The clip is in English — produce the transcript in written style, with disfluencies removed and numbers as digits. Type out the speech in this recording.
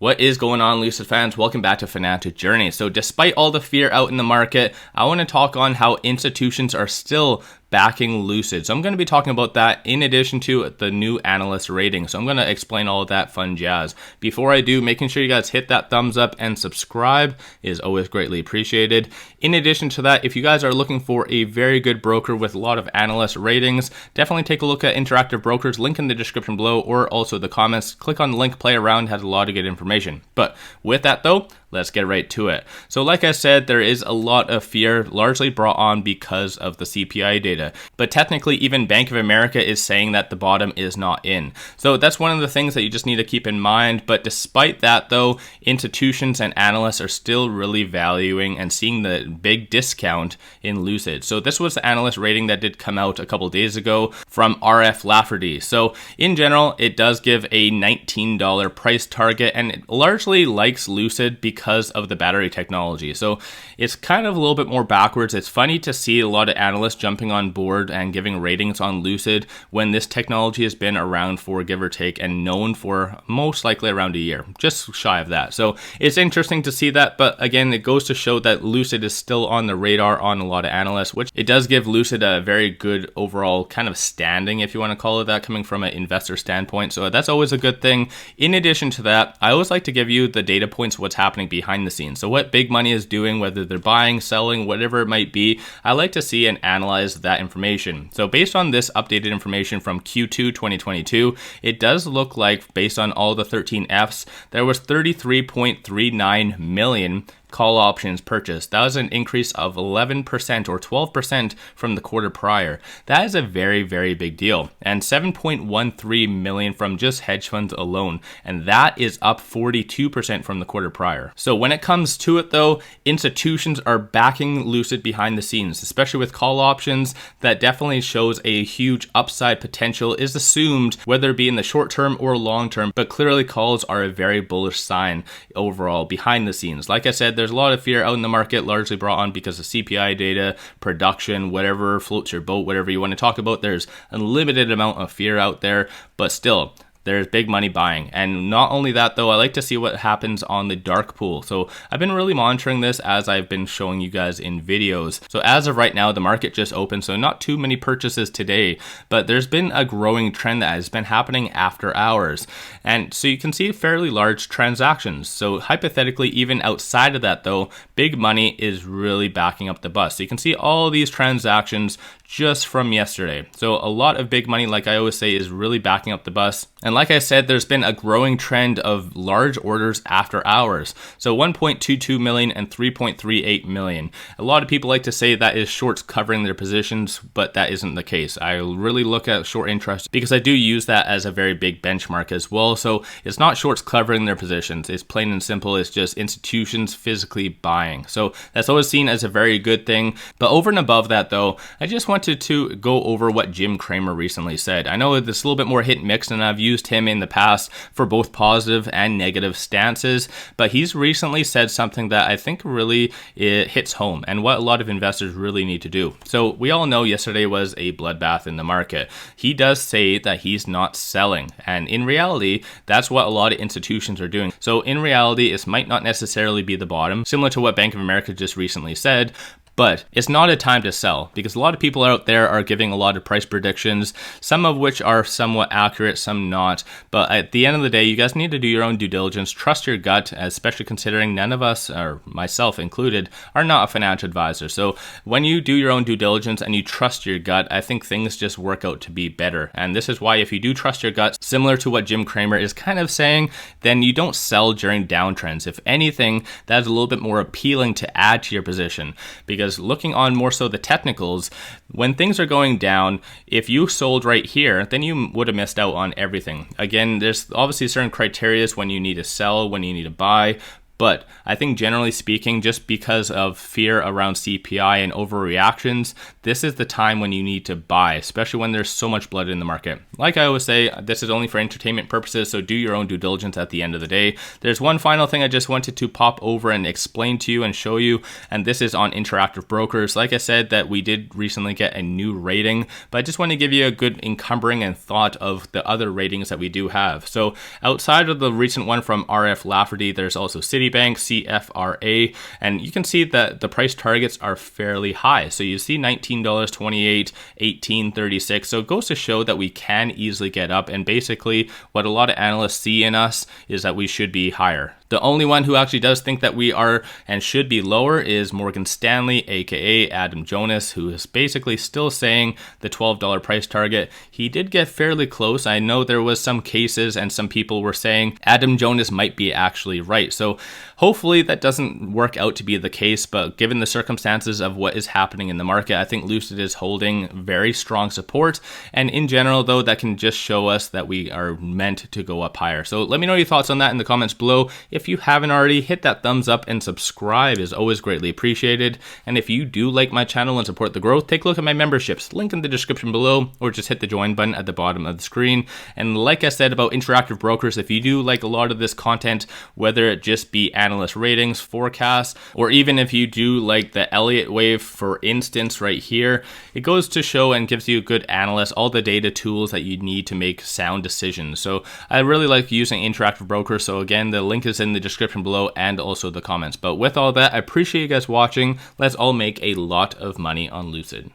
What is going on, Lucid fans? Welcome back to Financial Journey. So despite all the fear out in the market, I want to talk on how institutions are still backing Lucid. So I'm going to be talking about that in addition to the new analyst rating. So I'm going to explain all of that fun jazz. Before I do, making sure you guys hit that thumbs up and subscribe is always greatly appreciated. In addition to that, if you guys are looking for a very good broker with a lot of analyst ratings, definitely take a look at Interactive Brokers, link in the description below or also the comments. Click on the link, play around, has a lot of good information. But with that though, let's get right to it. So like I said, there is a lot of fear largely brought on because of the CPI data. But technically, even Bank of America is saying that the bottom is not in. So that's one of the things that you just need to keep in mind. But despite that though, institutions and analysts are still really valuing and seeing the big discount in Lucid. So this was the analyst rating that did come out a couple days ago from RF Lafferty. So in general, it does give a $19 price target and it largely likes Lucid because of the battery technology. So it's kind of a little bit more backwards. It's funny to see a lot of analysts jumping on board and giving ratings on Lucid when this technology has been around for give or take and known for most likely around a year, just shy of that. So it's interesting to see that, but again, it goes to show that Lucid is still on the radar on a lot of analysts, which it does give Lucid a very good overall kind of standing, if you want to call it that, coming from an investor standpoint. So that's always a good thing. In addition to that, I always like to give you the data points, what's happening behind the scenes. So what big money is doing, whether they're buying, selling, whatever it might be, I like to see and analyze that information. So based on this updated information from Q2 2022, it does look like, based on all the 13 Fs, there was 33.39 million call options purchased. That was an increase of 11% or 12% from the quarter prior. That is a very, very big deal. And 7.13 million from just hedge funds alone. And that is up 42% from the quarter prior. So when it comes to it though, institutions are backing Lucid behind the scenes, especially with call options. That definitely shows a huge upside potential is assumed, whether it be in the short term or long term, but clearly calls are a very bullish sign overall behind the scenes. Like I said, there's a lot of fear out in the market, largely brought on because of CPI data, production, whatever floats your boat, whatever you want to talk about. There's a limited amount of fear out there, but still, there's big money buying. And not only that though, I like to see what happens on the dark pool. So I've been really monitoring this as I've been showing you guys in videos. So as of right now, the market just opened, so not too many purchases today, but there's been a growing trend that has been happening after hours. And so you can see fairly large transactions. So hypothetically, even outside of that though, big money is really backing up the bus. So you can see all these transactions just from yesterday. So a lot of big money, like I always say, is really backing up the bus. And like I said, there's been a growing trend of large orders after hours. So 1.22 million and 3.38 million. A lot of people like to say that is shorts covering their positions, but that isn't the case. I really look at short interest because I do use that as a very big benchmark as well. So it's not shorts covering their positions. It's plain and simple. It's just institutions physically buying. So that's always seen as a very good thing. But over and above that though, I just wanted to go over what Jim Cramer recently said. I know it's a little bit more hit and mix, and I've used him in the past for both positive and negative stances, but he's recently said something that I think really hits home and what a lot of investors really need to do. So we all know yesterday was a bloodbath in the market. He does say that he's not selling, and in reality, that's what a lot of institutions are doing. So in reality, it might not necessarily be the bottom, similar to what Bank of America just recently said, but it's not a time to sell because a lot of people out there are giving a lot of price predictions, some of which are somewhat accurate, some not. But at the end of the day, you guys need to do your own due diligence, trust your gut, especially considering none of us, or myself included, are not a financial advisor. So when you do your own due diligence and you trust your gut, I think things just work out to be better. And this is why if you do trust your gut, similar to what Jim Cramer is kind of saying, then you don't sell during downtrends. If anything, that is a little bit more appealing to add to your position, because looking on more so the technicals, when things are going down, if you sold right here, then you would have missed out on everything. Again, there's obviously certain criteria when you need to sell, when you need to buy, But I think generally speaking, just because of fear around CPI and overreactions, this is the time when you need to buy, especially when there's so much blood in the market. Like I always say, this is only for entertainment purposes, so do your own due diligence at the end of the day. There's one final thing I just wanted to pop over and explain to you and show you, and this is on Interactive Brokers. Like I said, that we did recently get a new rating, but I just want to give you a good encumbering and thought of the other ratings that we do have. So outside of the recent one from RF Lafferty, there's also Citibank, CFRA, and you can see that the price targets are fairly high. So you see $19.28, $18.36. So it goes to show that we can easily get up, and basically what a lot of analysts see in us is that we should be higher. The only one who actually does think that we are and should be lower is Morgan Stanley, aka Adam Jonas, who is basically still saying the $12 price target. He did get fairly close. I know there was some cases and some people were saying Adam Jonas might be actually right. So hopefully that doesn't work out to be the case, but given the circumstances of what is happening in the market, I think Lucid is holding very strong support. And in general, though, that can just show us that we are meant to go up higher. So let me know your thoughts on that in the comments below. If you haven't already, hit that thumbs up and subscribe is always greatly appreciated. And if you do like my channel and support the growth, take a look at my memberships, link in the description below, or just hit the join button at the bottom of the screen. And like I said about Interactive Brokers, if you do like a lot of this content, whether it just be analyst ratings, forecasts, or even if you do like the Elliott wave, for instance, right here, it goes to show and gives you a good analyst all the data tools that you need to make sound decisions. So I really like using Interactive Brokers. So again, the link is in the description below and also the comments. But with all that, I appreciate you guys watching. Let's all make a lot of money on Lucid.